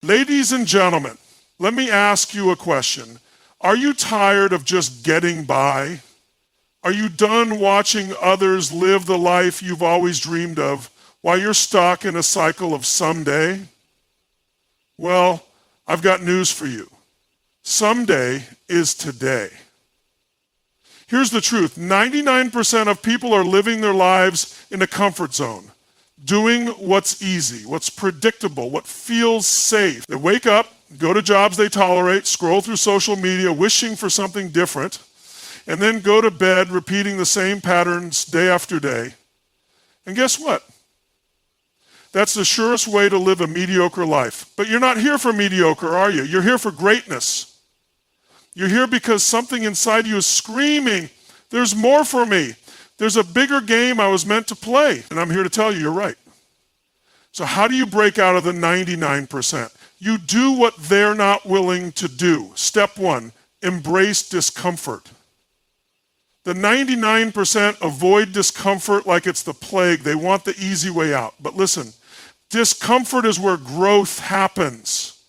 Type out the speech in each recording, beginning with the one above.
Ladies and gentlemen, let me ask you a question. Are you tired of just getting by? Are you done watching others live the life you've always dreamed of while you're stuck in a cycle of someday? Well, I've got news for you. Someday is today. Here's the truth. 99% of people are living their lives in a comfort zone, doing what's easy, what's predictable, what feels safe. They wake up, go to jobs they tolerate, scroll through social media, wishing for something different, and then go to bed repeating the same patterns day after day. And guess what? That's the surest way to live a mediocre life. But you're not here for mediocre, are you? You're here for greatness. You're here because something inside you is screaming, there's more for me. There's a bigger game I was meant to play. And I'm here to tell you, you're right. So how do you break out of the 99%? You do what they're not willing to do. Step one, embrace discomfort. The 99% avoid discomfort like it's the plague. They want the easy way out. But listen, discomfort is where growth happens.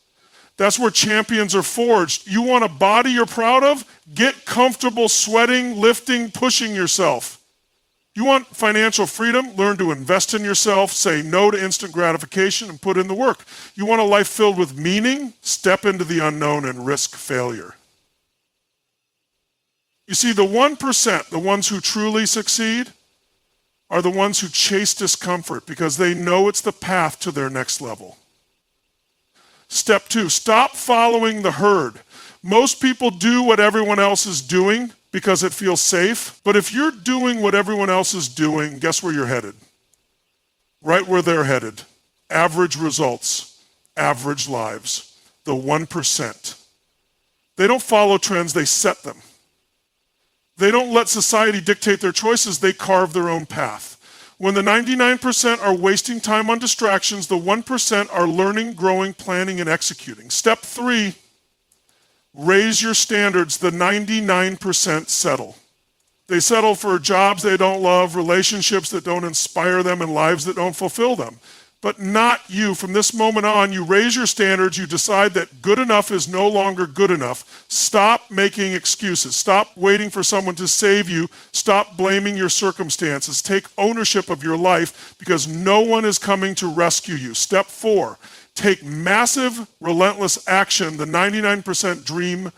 That's where champions are forged. You want a body you're proud of? Get comfortable sweating, lifting, pushing yourself. You want financial freedom? Learn to invest in yourself, say no to instant gratification, and put in the work. You want a life filled with meaning? Step into the unknown and risk failure. You see, the 1%, the ones who truly succeed, are the ones who chase discomfort because they know it's the path to their next level. Step two, stop following the herd. Most people do what everyone else is doing because it feels safe. But if you're doing what everyone else is doing, guess where you're headed? Right where they're headed. Average results, average lives, the 1%. They don't follow trends, they set them. They don't let society dictate their choices, they carve their own path. When the 99% are wasting time on distractions, the 1% are learning, growing, planning, and executing. Step three, raise your standards. The 99% settle. They settle for jobs they don't love, relationships that don't inspire them, and lives that don't fulfill them. But not you. From this moment on, you raise your standards. You decide that good enough is no longer good enough. Stop making excuses. Stop waiting for someone to save you. Stop blaming your circumstances. Take ownership of your life because no one is coming to rescue you. Step four, take massive, relentless action. The 99% dream,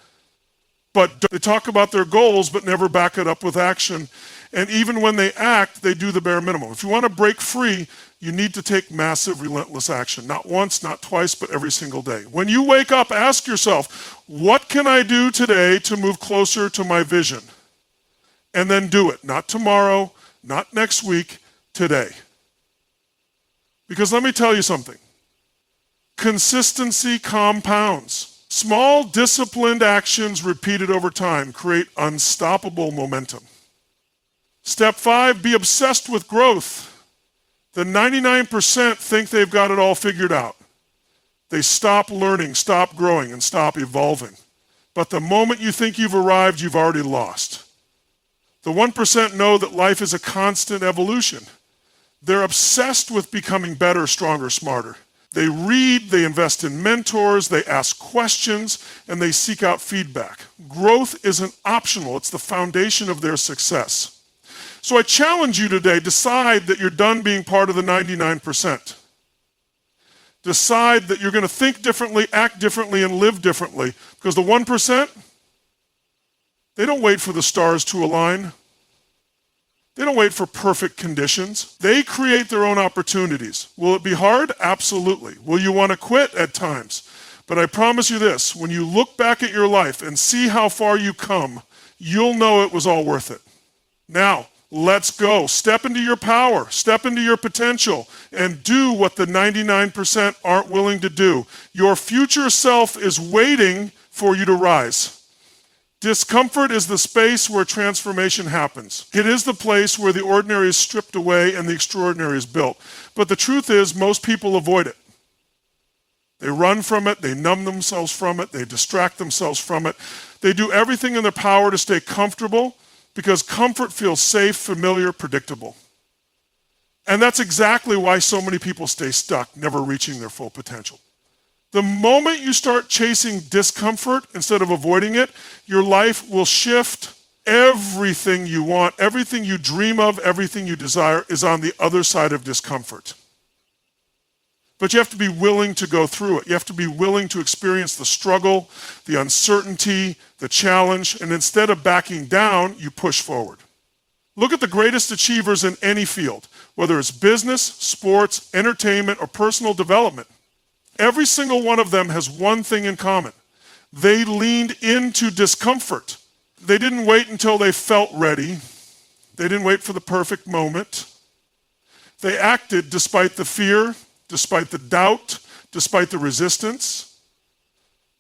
but they talk about their goals but never back it up with action. And even when they act, they do the bare minimum. If you want to break free, you need to take massive, relentless action. Not once, not twice, but every single day. When you wake up, ask yourself, what can I do today to move closer to my vision? And then do it. Not tomorrow, not next week, today. Because let me tell you something. Consistency compounds. Small, disciplined actions repeated over time create unstoppable momentum. Step five, be obsessed with growth. The 99% think they've got it all figured out. They stop learning, stop growing, and stop evolving. But the moment you think you've arrived, you've already lost. The 1% know that life is a constant evolution. They're obsessed with becoming better, stronger, smarter. They read, they invest in mentors, they ask questions, and they seek out feedback. Growth isn't optional, it's the foundation of their success. So I challenge you today, decide that you're done being part of the 99%. Decide that you're going to think differently, act differently, and live differently. Because the 1%, they don't wait for the stars to align. They don't wait for perfect conditions. They create their own opportunities. Will it be hard? Absolutely. Will you want to quit? At times. But I promise you this, when you look back at your life and see how far you come, you'll know it was all worth it. Now, let's go. Step into your power, step into your potential, and do what the 99% aren't willing to do. Your future self is waiting for you to rise. Discomfort is the space where transformation happens. It is the place where the ordinary is stripped away and the extraordinary is built. But the truth is, most people avoid it. They run from it, they numb themselves from it, they distract themselves from it. They do everything in their power to stay comfortable because comfort feels safe, familiar, predictable. And that's exactly why so many people stay stuck, never reaching their full potential. The moment you start chasing discomfort instead of avoiding it, your life will shift. Everything you want, everything you dream of, everything you desire is on the other side of discomfort. But you have to be willing to go through it. You have to be willing to experience the struggle, the uncertainty, the challenge, and instead of backing down, you push forward. Look at the greatest achievers in any field, whether it's business, sports, entertainment, or personal development. Every single one of them has one thing in common. They leaned into discomfort. They didn't wait until they felt ready. They didn't wait for the perfect moment. They acted despite the fear, despite the doubt, despite the resistance.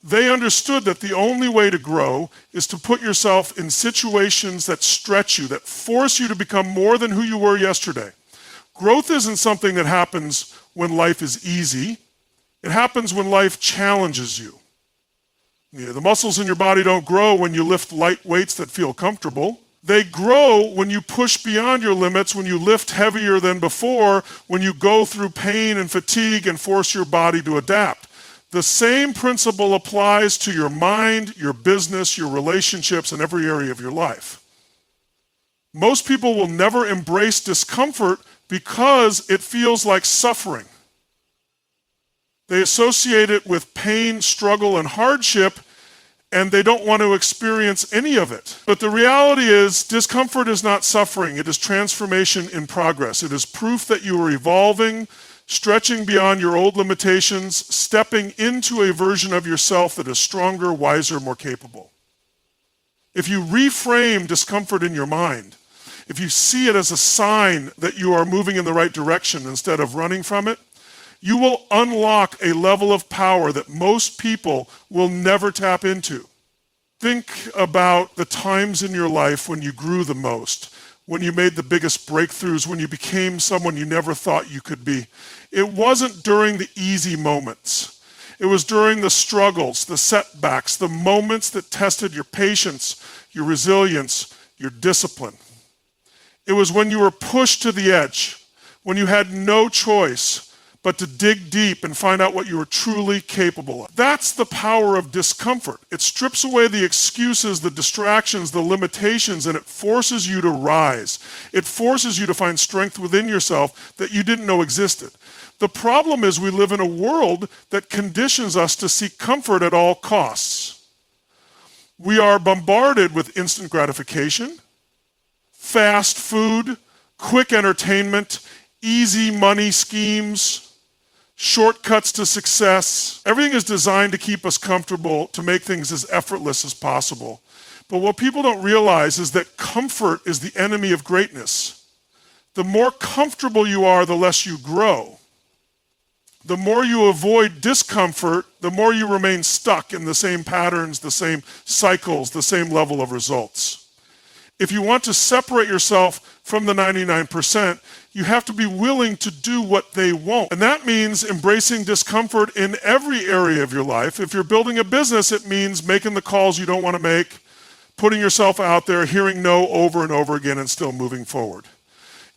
They understood that the only way to grow is to put yourself in situations that stretch you, that force you to become more than who you were yesterday. Growth isn't something that happens when life is easy. It happens when life challenges you. The muscles in your body don't grow when you lift light weights that feel comfortable. They grow when you push beyond your limits, when you lift heavier than before, when you go through pain and fatigue and force your body to adapt. The same principle applies to your mind, your business, your relationships, and every area of your life. Most people will never embrace discomfort because it feels like suffering. They associate it with pain, struggle, and hardship, and they don't want to experience any of it. But the reality is, discomfort is not suffering. It is transformation in progress. It is proof that you are evolving, stretching beyond your old limitations, stepping into a version of yourself that is stronger, wiser, more capable. If you reframe discomfort in your mind, if you see it as a sign that you are moving in the right direction instead of running from it, you will unlock a level of power that most people will never tap into. Think about the times in your life when you grew the most, when you made the biggest breakthroughs, when you became someone you never thought you could be. It wasn't during the easy moments. It was during the struggles, the setbacks, the moments that tested your patience, your resilience, your discipline. It was when you were pushed to the edge, when you had no choice but to dig deep and find out what you were truly capable of. That's the power of discomfort. It strips away the excuses, the distractions, the limitations, and it forces you to rise. It forces you to find strength within yourself that you didn't know existed. The problem is we live in a world that conditions us to seek comfort at all costs. We are bombarded with instant gratification, fast food, quick entertainment, easy money schemes, shortcuts to success. Everything is designed to keep us comfortable, to make things as effortless as possible. But what people don't realize is that comfort is the enemy of greatness. The more comfortable you are, the less you grow. The more you avoid discomfort, the more you remain stuck in the same patterns, the same cycles, the same level of results. If you want to separate yourself from the 99%, you have to be willing to do what they won't. And that means embracing discomfort in every area of your life. If you're building a business, it means making the calls you don't want to make, putting yourself out there, hearing no over and over again, and still moving forward.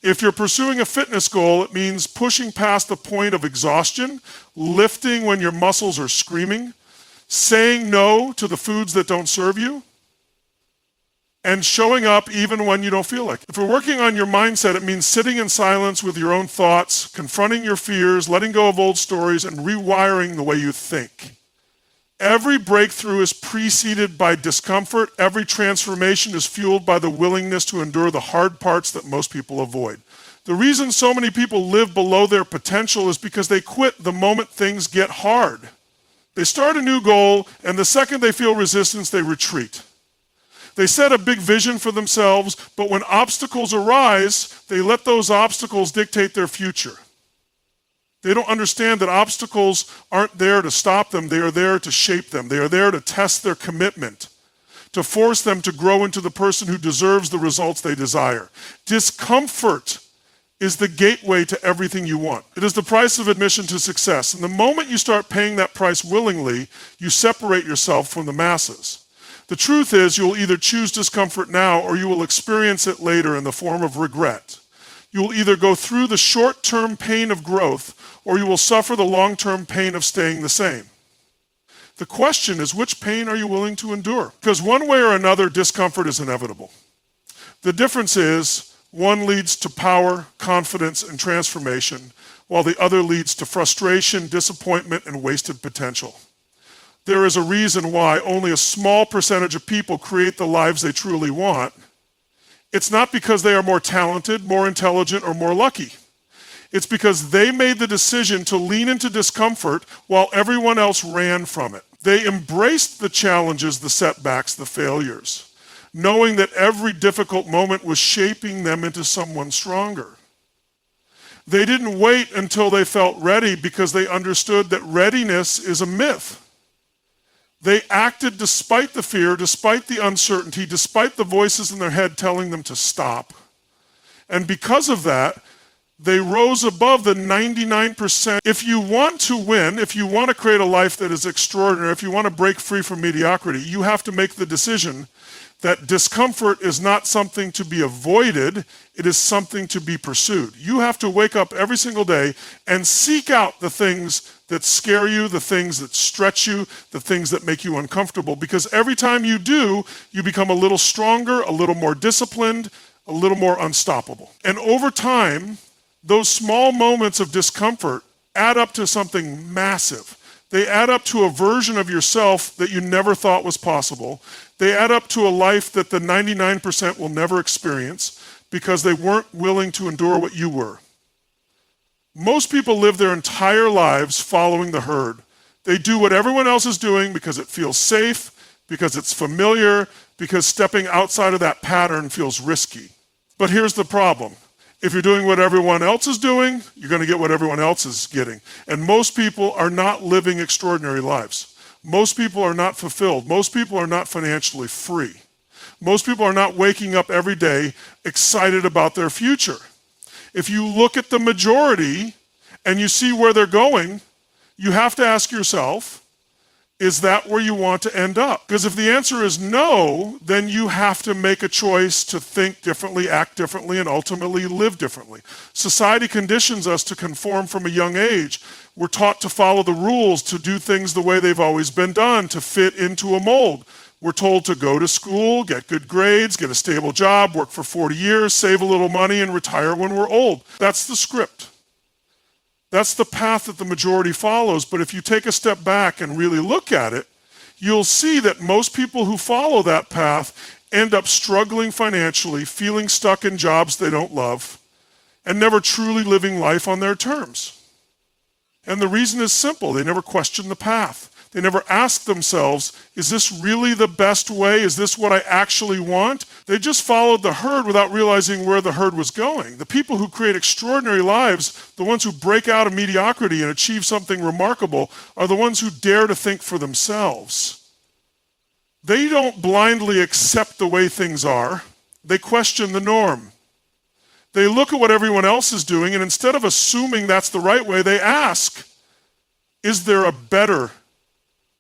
If you're pursuing a fitness goal, it means pushing past the point of exhaustion, lifting when your muscles are screaming, saying no to the foods that don't serve you, and showing up even when you don't feel like it. If we're working on your mindset, it means sitting in silence with your own thoughts, confronting your fears, letting go of old stories, and rewiring the way you think. Every breakthrough is preceded by discomfort. Every transformation is fueled by the willingness to endure the hard parts that most people avoid. The reason so many people live below their potential is because they quit the moment things get hard. They start a new goal, and the second they feel resistance, they retreat. They set a big vision for themselves, but when obstacles arise, they let those obstacles dictate their future. They don't understand that obstacles aren't there to stop them. They are there to shape them. They are there to test their commitment, to force them to grow into the person who deserves the results they desire. Discomfort is the gateway to everything you want. It is the price of admission to success. And the moment you start paying that price willingly, you separate yourself from the masses. The truth is, you will either choose discomfort now or you will experience it later in the form of regret. You will either go through the short-term pain of growth or you will suffer the long-term pain of staying the same. The question is, which pain are you willing to endure? Because one way or another, discomfort is inevitable. The difference is one leads to power, confidence, and transformation, while the other leads to frustration, disappointment, and wasted potential. There is a reason why only a small percentage of people create the lives they truly want. It's not because they are more talented, more intelligent, or more lucky. It's because they made the decision to lean into discomfort while everyone else ran from it. They embraced the challenges, the setbacks, the failures, knowing that every difficult moment was shaping them into someone stronger. They didn't wait until they felt ready because they understood that readiness is a myth. They acted despite the fear, despite the uncertainty, despite the voices in their head telling them to stop. And because of that, they rose above the 99%. If you want to win, if you want to create a life that is extraordinary, if you want to break free from mediocrity, you have to make the decision that discomfort is not something to be avoided, it is something to be pursued. You have to wake up every single day and seek out the things that scare you, the things that stretch you, the things that make you uncomfortable, because every time you do, you become a little stronger, a little more disciplined, a little more unstoppable. And over time, those small moments of discomfort add up to something massive. They add up to a version of yourself that you never thought was possible. They add up to a life that the 99% will never experience because they weren't willing to endure what you were. Most people live their entire lives following the herd. They do what everyone else is doing because it feels safe, because it's familiar, because stepping outside of that pattern feels risky. But here's the problem. If you're doing what everyone else is doing, you're going to get what everyone else is getting. And most people are not living extraordinary lives. Most people are not fulfilled. Most people are not financially free. Most people are not waking up every day excited about their future. If you look at the majority and you see where they're going, you have to ask yourself, is that where you want to end up? Because if the answer is no, then you have to make a choice to think differently, act differently, and ultimately live differently. Society conditions us to conform from a young age. We're taught to follow the rules, to do things the way they've always been done, to fit into a mold. We're told to go to school, get good grades, get a stable job, work for 40 years, save a little money, and retire when we're old. That's the script. That's the path that the majority follows. But if you take a step back and really look at it, you'll see that most people who follow that path end up struggling financially, feeling stuck in jobs they don't love, and never truly living life on their terms. And the reason is simple. They never question the path. They never ask themselves, is this really the best way? Is this what I actually want? They just followed the herd without realizing where the herd was going. The people who create extraordinary lives, the ones who break out of mediocrity and achieve something remarkable, are the ones who dare to think for themselves. They don't blindly accept the way things are. They question the norm. They look at what everyone else is doing, and instead of assuming that's the right way, they ask, is there a better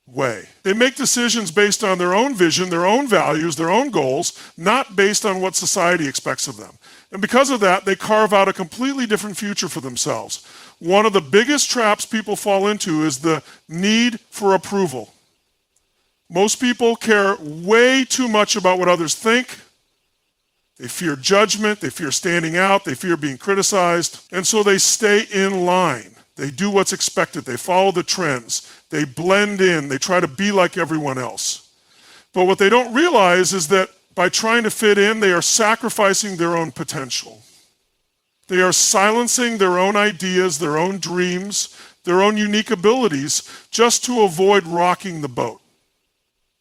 way? They make decisions based on their own vision, their own values, their own goals, not based on what society expects of them. And because of that, they carve out a completely different future for themselves. One of the biggest traps people fall into is the need for approval. Most people care way too much about what others think. They fear judgment, they fear standing out, they fear being criticized, and so they stay in line. They do what's expected. They follow the trends. They blend in. They try to be like everyone else. But what they don't realize is that by trying to fit in, they are sacrificing their own potential. They are silencing their own ideas, their own dreams, their own unique abilities, just to avoid rocking the boat.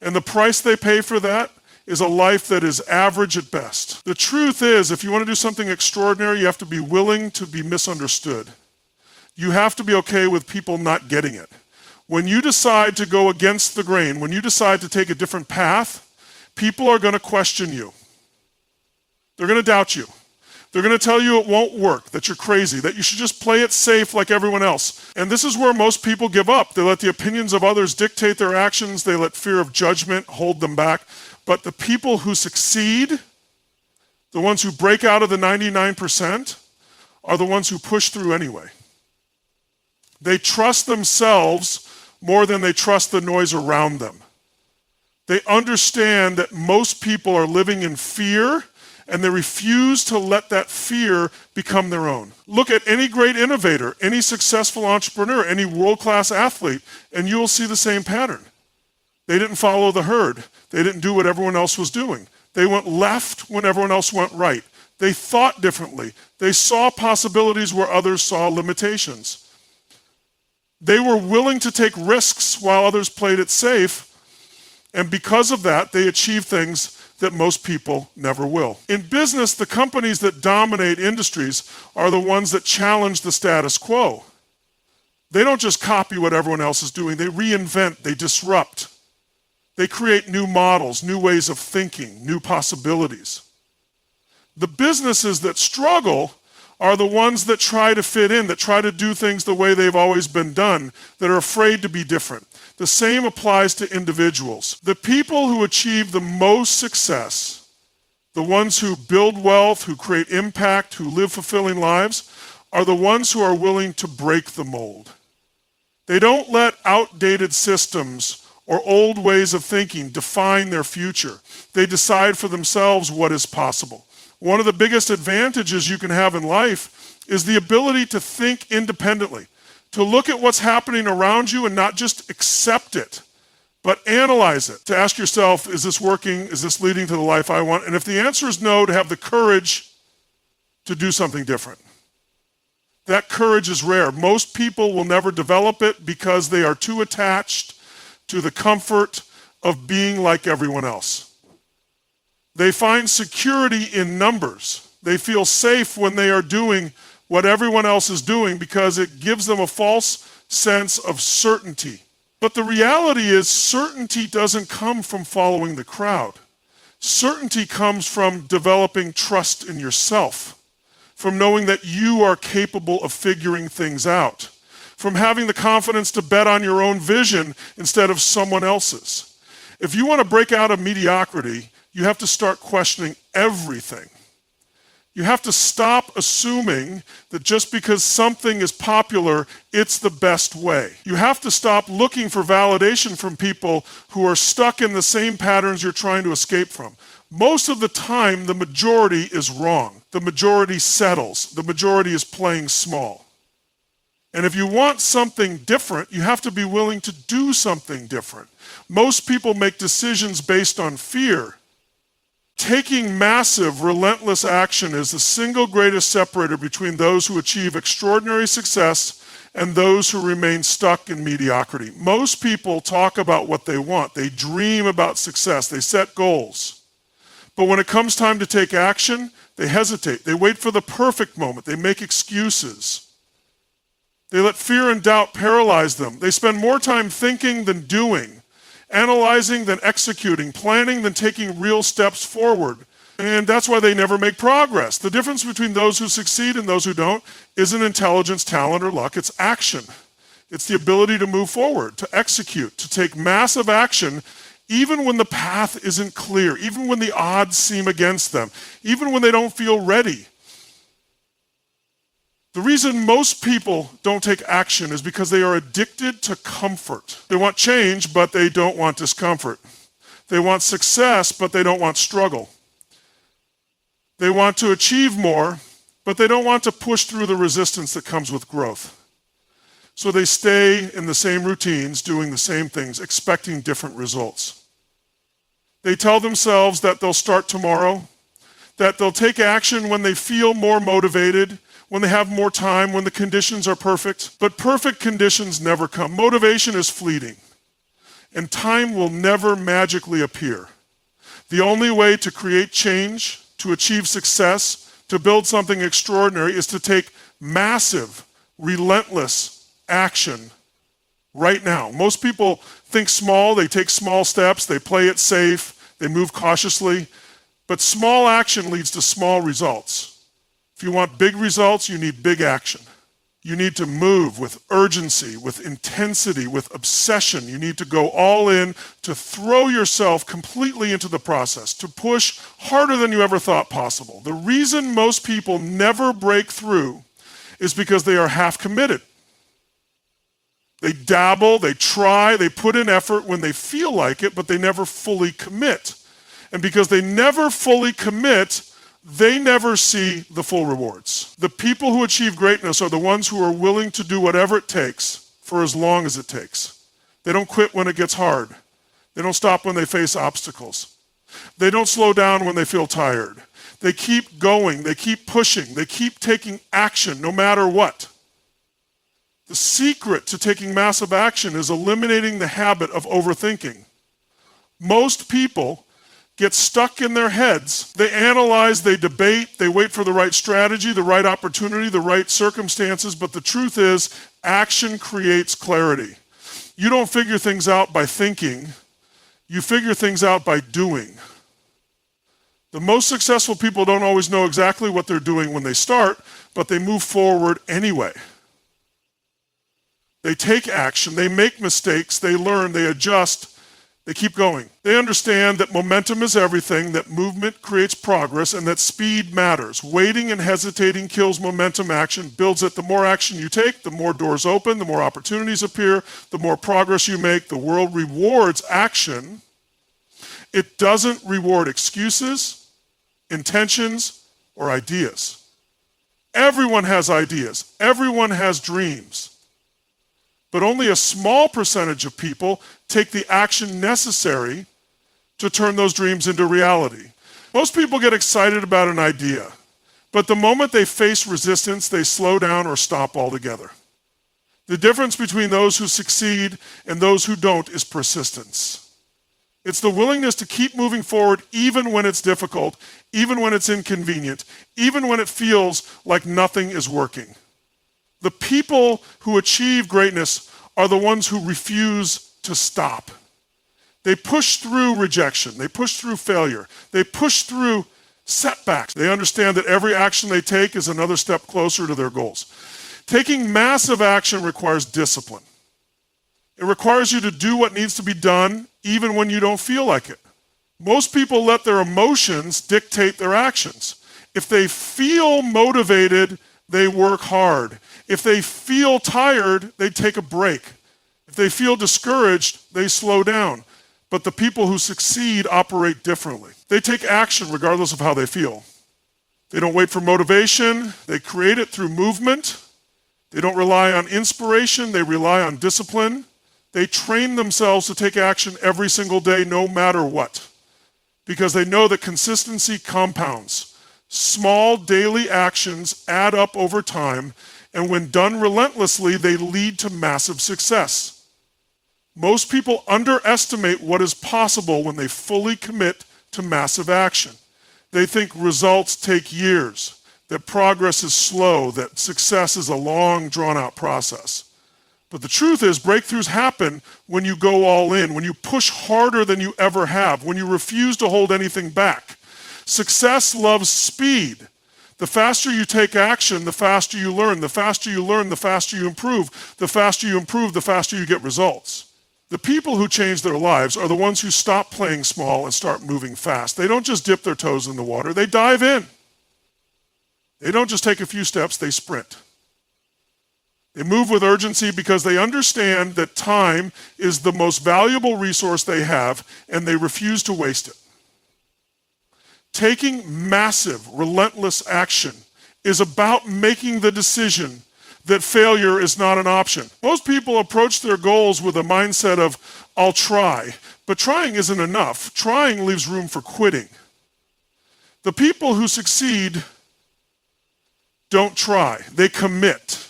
And the price they pay for that is a life that is average at best. The truth is, if you want to do something extraordinary, you have to be willing to be misunderstood. You have to be okay with people not getting it. When you decide to go against the grain, when you decide to take a different path, people are going to question you. They're going to doubt you. They're going to tell you it won't work, that you're crazy, that you should just play it safe like everyone else. And this is where most people give up. They let the opinions of others dictate their actions. They let fear of judgment hold them back. But the people who succeed, the ones who break out of the 99%, are the ones who push through anyway. They trust themselves more than they trust the noise around them. They understand that most people are living in fear, and they refuse to let that fear become their own. Look at any great innovator, any successful entrepreneur, any world-class athlete, and you will see the same pattern. They didn't follow the herd. They didn't do what everyone else was doing. They went left when everyone else went right. They thought differently. They saw possibilities where others saw limitations. They were willing to take risks while others played it safe, and because of that, they achieved things that most people never will. In business, the companies that dominate industries are the ones that challenge the status quo. They don't just copy what everyone else is doing. They reinvent, they disrupt. They create new models, new ways of thinking, new possibilities. The businesses that struggle are the ones that try to fit in, that try to do things the way they've always been done, that are afraid to be different. The same applies to individuals. The people who achieve the most success, the ones who build wealth, who create impact, who live fulfilling lives, are the ones who are willing to break the mold. They don't let outdated systems or old ways of thinking define their future. They decide for themselves what is possible. One of the biggest advantages you can have in life is the ability to think independently, to look at what's happening around you and not just accept it, but analyze it, to ask yourself, is this working? Is this leading to the life I want? And if the answer is no, to have the courage to do something different. That courage is rare. Most people will never develop it because they are too attached to the comfort of being like everyone else. They find security in numbers. They feel safe when they are doing what everyone else is doing because it gives them a false sense of certainty. But the reality is, certainty doesn't come from following the crowd. Certainty comes from developing trust in yourself, from knowing that you are capable of figuring things out, from having the confidence to bet on your own vision instead of someone else's. If you want to break out of mediocrity, you have to start questioning everything. You have to stop assuming that just because something is popular, it's the best way. You have to stop looking for validation from people who are stuck in the same patterns you're trying to escape from. Most of the time, the majority is wrong. The majority settles. The majority is playing small. And if you want something different, you have to be willing to do something different. Most people make decisions based on fear. Taking massive, relentless action is the single greatest separator between those who achieve extraordinary success and those who remain stuck in mediocrity. Most people talk about what they want. They dream about success. They set goals. But when it comes time to take action, they hesitate. They wait for the perfect moment. They make excuses. They let fear and doubt paralyze them. They spend more time thinking than doing, analyzing than executing, planning than taking real steps forward. And that's why they never make progress. The difference between those who succeed and those who don't isn't intelligence, talent, or luck. It's action. It's the ability to move forward, to execute, to take massive action, even when the path isn't clear, even when the odds seem against them, even when they don't feel ready. The reason most people don't take action is because they are addicted to comfort. They want change, but they don't want discomfort. They want success, but they don't want struggle. They want to achieve more, but they don't want to push through the resistance that comes with growth. So they stay in the same routines, doing the same things, expecting different results. They tell themselves that they'll start tomorrow, that they'll take action when they feel more motivated, when they have more time, when the conditions are perfect. But perfect conditions never come. Motivation is fleeting, and time will never magically appear. The only way to create change, to achieve success, to build something extraordinary is to take massive, relentless action right now. Most people think small, they take small steps, they play it safe, they move cautiously, but small action leads to small results. If you want big results, you need big action. You need to move with urgency, with intensity, with obsession. You need to go all in, to throw yourself completely into the process, to push harder than you ever thought possible. The reason most people never break through is because they are half committed. They dabble, they try, they put in effort when they feel like it, but they never fully commit. And because they never fully commit, they never see the full rewards. The people who achieve greatness are the ones who are willing to do whatever it takes for as long as it takes. They don't quit when it gets hard. They don't stop when they face obstacles. They don't slow down when they feel tired. They keep going, they keep pushing, they keep taking action no matter what. The secret to taking massive action is eliminating the habit of overthinking. Most people get stuck in their heads. They analyze, they debate, they wait for the right strategy, the right opportunity, the right circumstances, but the truth is, action creates clarity. You don't figure things out by thinking, you figure things out by doing. The most successful people don't always know exactly what they're doing when they start, but they move forward anyway. They take action, they make mistakes, they learn, they adjust, they keep going. They understand that momentum is everything, that movement creates progress, and that speed matters. Waiting and hesitating kills momentum. Action builds it. The more action you take, the more doors open, the more opportunities appear, the more progress you make. The world rewards action. It doesn't reward excuses, intentions, or ideas. Everyone has ideas. Everyone has dreams. But only a small percentage of people take the action necessary to turn those dreams into reality. Most people get excited about an idea, but the moment they face resistance, they slow down or stop altogether. The difference between those who succeed and those who don't is persistence. It's the willingness to keep moving forward even when it's difficult, even when it's inconvenient, even when it feels like nothing is working. The people who achieve greatness are the ones who refuse to stop. They push through rejection. They push through failure. They push through setbacks. They understand that every action they take is another step closer to their goals. Taking massive action requires discipline. It requires you to do what needs to be done even when you don't feel like it. Most people let their emotions dictate their actions. If they feel motivated, they work hard. If they feel tired, they take a break. If they feel discouraged, they slow down. But the people who succeed operate differently. They take action regardless of how they feel. They don't wait for motivation. They create it through movement. They don't rely on inspiration. They rely on discipline. They train themselves to take action every single day, no matter what, because they know that consistency compounds. Small daily actions add up over time, and when done relentlessly, they lead to massive success. Most people underestimate what is possible when they fully commit to massive action. They think results take years, that progress is slow, that success is a long, drawn-out process. But the truth is, breakthroughs happen when you go all in, when you push harder than you ever have, when you refuse to hold anything back. Success loves speed. The faster you take action, the faster you learn. The faster you learn, the faster you improve. The faster you improve, the faster you get results. The people who change their lives are the ones who stop playing small and start moving fast. They don't just dip their toes in the water, they dive in. They don't just take a few steps, they sprint. They move with urgency because they understand that time is the most valuable resource they have, and they refuse to waste it. Taking massive, relentless action is about making the decision that failure is not an option. Most people approach their goals with a mindset of, I'll try, but trying isn't enough. Trying leaves room for quitting. The people who succeed don't try, they commit.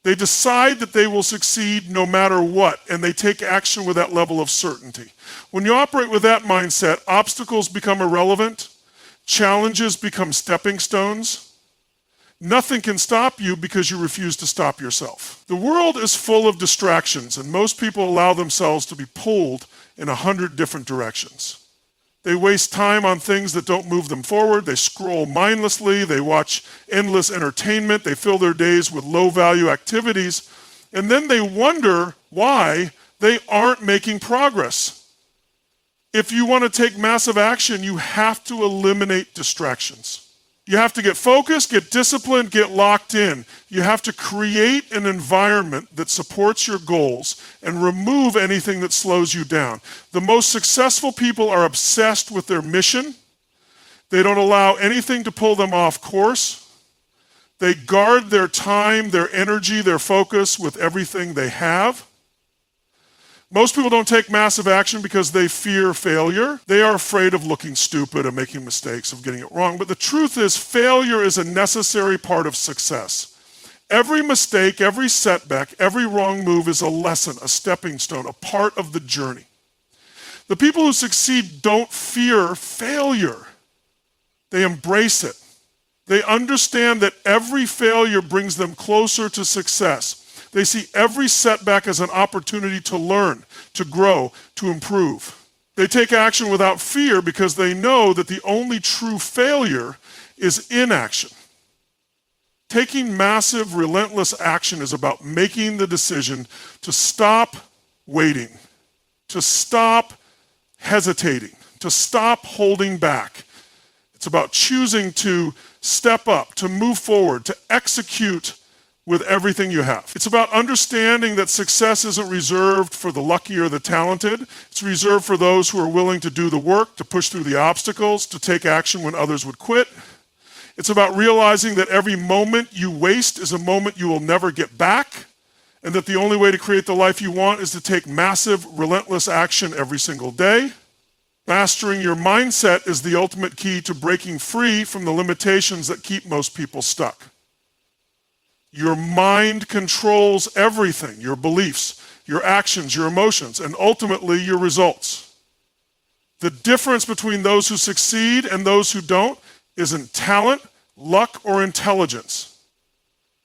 They decide that they will succeed no matter what, and they take action with that level of certainty. When you operate with that mindset, obstacles become irrelevant, challenges become stepping stones. Nothing can stop you because you refuse to stop yourself. The world is full of distractions, and most people allow themselves to be pulled in 100 different directions. They waste time on things that don't move them forward. They scroll mindlessly. They watch endless entertainment. They fill their days with low-value activities. And then they wonder why they aren't making progress. If you want to take massive action, you have to eliminate distractions. You have to get focused, get disciplined, get locked in. You have to create an environment that supports your goals and remove anything that slows you down. The most successful people are obsessed with their mission. They don't allow anything to pull them off course. They guard their time, their energy, their focus with everything they have. Most people don't take massive action because they fear failure. They are afraid of looking stupid and making mistakes, of getting it wrong. But the truth is, failure is a necessary part of success. Every mistake, every setback, every wrong move is a lesson, a stepping stone, a part of the journey. The people who succeed don't fear failure. They embrace it. They understand that every failure brings them closer to success. They see every setback as an opportunity to learn, to grow, to improve. They take action without fear because they know that the only true failure is inaction. Taking massive, relentless action is about making the decision to stop waiting, to stop hesitating, to stop holding back. It's about choosing to step up, to move forward, to execute with everything you have. It's about understanding that success isn't reserved for the lucky or the talented. It's reserved for those who are willing to do the work, to push through the obstacles, to take action when others would quit. It's about realizing that every moment you waste is a moment you will never get back, and that the only way to create the life you want is to take massive, relentless action every single day. Mastering your mindset is the ultimate key to breaking free from the limitations that keep most people stuck. Your mind controls everything, your beliefs, your actions, your emotions, and ultimately your results. The difference between those who succeed and those who don't isn't talent, luck, or intelligence.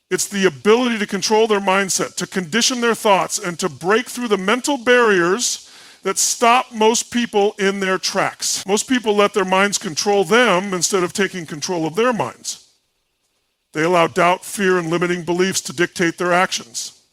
It's the ability to control their mindset, to condition their thoughts, and to break through the mental barriers that stop most people in their tracks. Most people let their minds control them instead of taking control of their minds. They allow doubt, fear, and limiting beliefs to dictate their actions.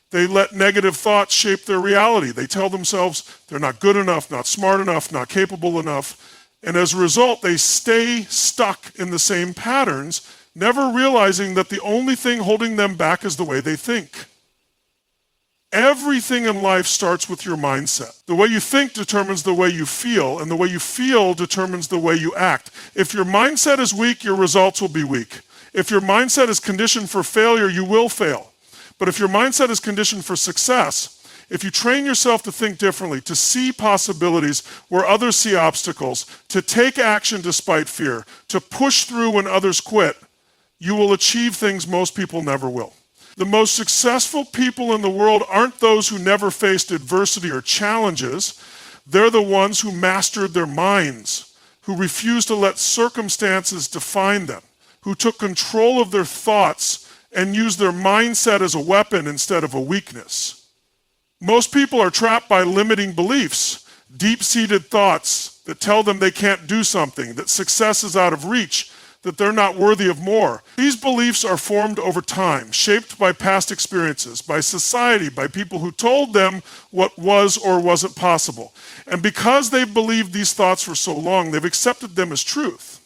They let negative thoughts shape their reality. They tell themselves they're not good enough, not smart enough, not capable enough. And as a result, they stay stuck in the same patterns, never realizing that the only thing holding them back is the way they think. Everything in life starts with your mindset. The way you think determines the way you feel, and the way you feel determines the way you act. If your mindset is weak, your results will be weak. If your mindset is conditioned for failure, you will fail. But if your mindset is conditioned for success, if you train yourself to think differently, to see possibilities where others see obstacles, to take action despite fear, to push through when others quit, you will achieve things most people never will. The most successful people in the world aren't those who never faced adversity or challenges. They're the ones who mastered their minds, who refused to let circumstances define them, who took control of their thoughts and used their mindset as a weapon instead of a weakness. Most people are trapped by limiting beliefs, deep-seated thoughts that tell them they can't do something, that success is out of reach, that they're not worthy of more. These beliefs are formed over time, shaped by past experiences, by society, by people who told them what was or wasn't possible. And because they've believed these thoughts for so long, they've accepted them as truth.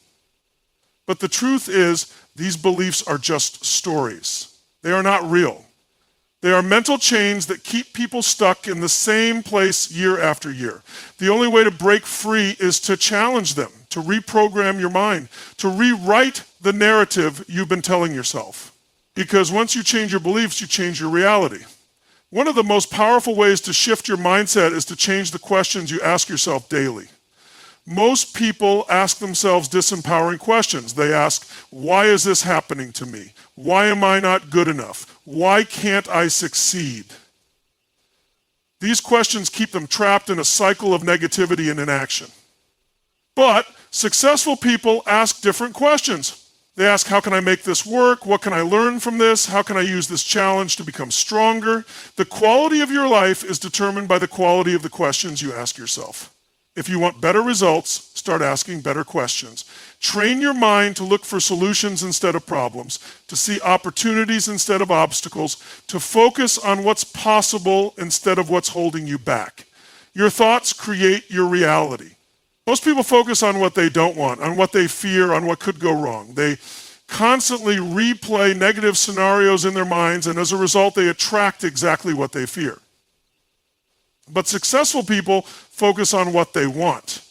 But the truth is, these beliefs are just stories. They are not real. They are mental chains that keep people stuck in the same place year after year. The only way to break free is to challenge them, to reprogram your mind, to rewrite the narrative you've been telling yourself. Because once you change your beliefs, you change your reality. One of the most powerful ways to shift your mindset is to change the questions you ask yourself daily. Most people ask themselves disempowering questions. They ask, why is this happening to me? Why am I not good enough? Why can't I succeed? These questions keep them trapped in a cycle of negativity and inaction. But successful people ask different questions. They ask, how can I make this work? What can I learn from this? How can I use this challenge to become stronger? The quality of your life is determined by the quality of the questions you ask yourself. If you want better results, start asking better questions. Train your mind to look for solutions instead of problems, to see opportunities instead of obstacles, to focus on what's possible instead of what's holding you back. Your thoughts create your reality. Most people focus on what they don't want, on what they fear, on what could go wrong. They constantly replay negative scenarios in their minds, and as a result, they attract exactly what they fear. But successful people focus on what they want,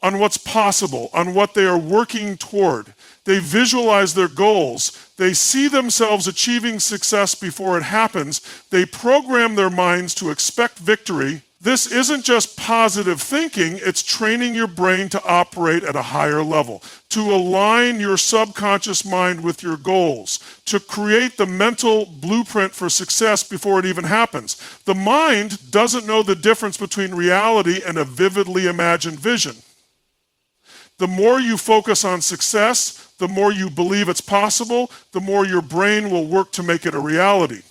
on what's possible, on what they are working toward. They visualize their goals. They see themselves achieving success before it happens. They program their minds to expect victory. This isn't just positive thinking, it's training your brain to operate at a higher level, to align your subconscious mind with your goals, to create the mental blueprint for success before it even happens. The mind doesn't know the difference between reality and a vividly imagined vision. The more you focus on success, the more you believe it's possible, the more your brain will work to make it a reality.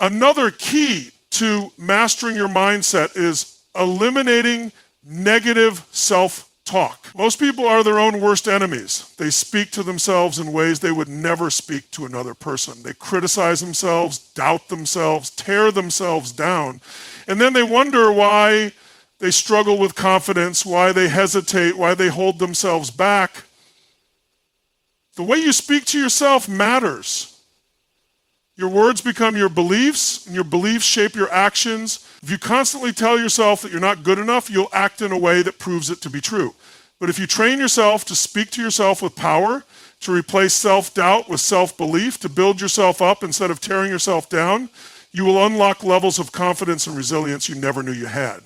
Another key to mastering your mindset is eliminating negative self-talk. Most people are their own worst enemies. They speak to themselves in ways they would never speak to another person. They criticize themselves, doubt themselves, tear themselves down, and then they wonder why they struggle with confidence, why they hesitate, why they hold themselves back. The way you speak to yourself matters. Your words become your beliefs, and your beliefs shape your actions. If you constantly tell yourself that you're not good enough, you'll act in a way that proves it to be true. But if you train yourself to speak to yourself with power, to replace self-doubt with self-belief, to build yourself up instead of tearing yourself down, you will unlock levels of confidence and resilience you never knew you had.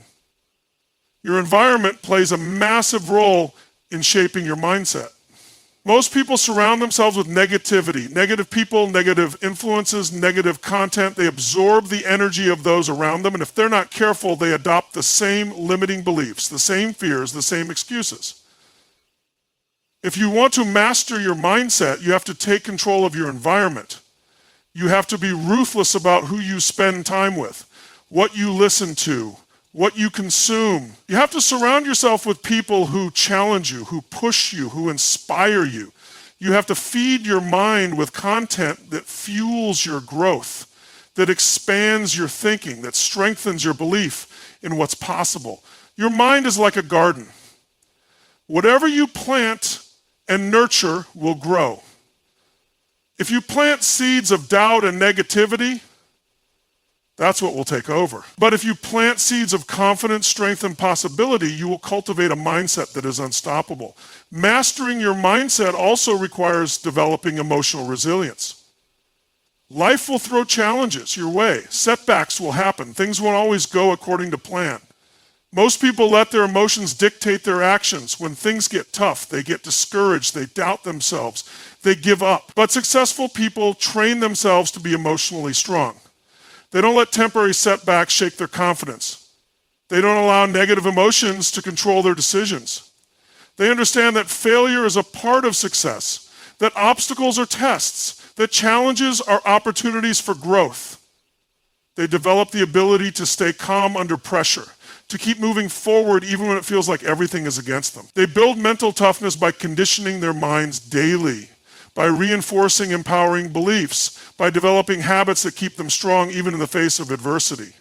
Your environment plays a massive role in shaping your mindset. Most people surround themselves with negativity, negative people, negative influences, negative content. They absorb the energy of those around them, and if they're not careful, they adopt the same limiting beliefs, the same fears, the same excuses. If you want to master your mindset, you have to take control of your environment. You have to be ruthless about who you spend time with, what you listen to, what you consume. You have to surround yourself with people who challenge you, who push you, who inspire you. You have to feed your mind with content that fuels your growth, that expands your thinking, that strengthens your belief in what's possible. Your mind is like a garden. Whatever you plant and nurture will grow. If you plant seeds of doubt and negativity, that's what will take over. But if you plant seeds of confidence, strength, and possibility, you will cultivate a mindset that is unstoppable. Mastering your mindset also requires developing emotional resilience. Life will throw challenges your way. Setbacks will happen. Things won't always go according to plan. Most people let their emotions dictate their actions. When things get tough, they get discouraged, they doubt themselves, they give up. But successful people train themselves to be emotionally strong. They don't let temporary setbacks shake their confidence. They don't allow negative emotions to control their decisions. They understand that failure is a part of success, that obstacles are tests, that challenges are opportunities for growth. They develop the ability to stay calm under pressure, to keep moving forward even when it feels like everything is against them. They build mental toughness by conditioning their minds daily, by reinforcing empowering beliefs, by developing habits that keep them strong even in the face of adversity.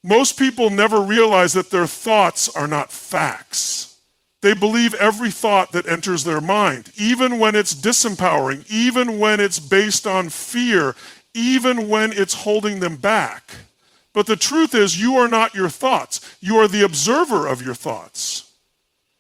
Most people never realize that their thoughts are not facts. They believe every thought that enters their mind, even when it's disempowering, even when it's based on fear, even when it's holding them back. But the truth is, you are not your thoughts. You are the observer of your thoughts.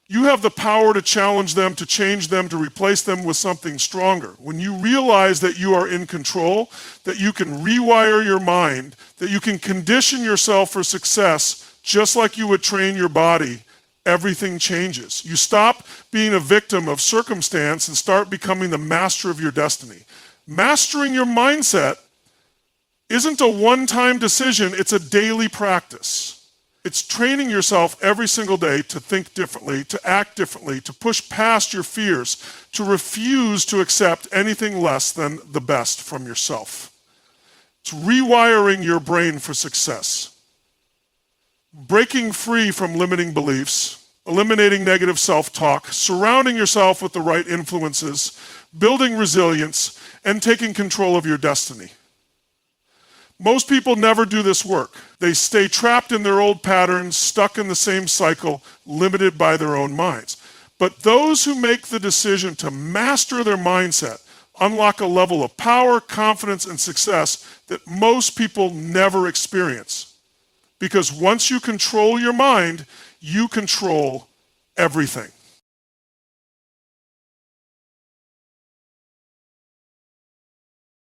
You have the power to challenge them, to change them, to replace them with something stronger. When you realize that you are in control, that you can rewire your mind, that you can condition yourself for success just like you would train your body, everything changes. You stop being a victim of circumstance and start becoming the master of your destiny. Mastering your mindset isn't a one-time decision, it's a daily practice. It's training yourself every single day to think differently, to act differently, to push past your fears, to refuse to accept anything less than the best from yourself. It's rewiring your brain for success. Breaking free from limiting beliefs, eliminating negative self-talk, surrounding yourself with the right influences, building resilience, and taking control of your destiny. Most people never do this work. They stay trapped in their old patterns, stuck in the same cycle, limited by their own minds. But those who make the decision to master their mindset unlock a level of power, confidence, and success that most people never experience. Because once you control your mind, you control everything.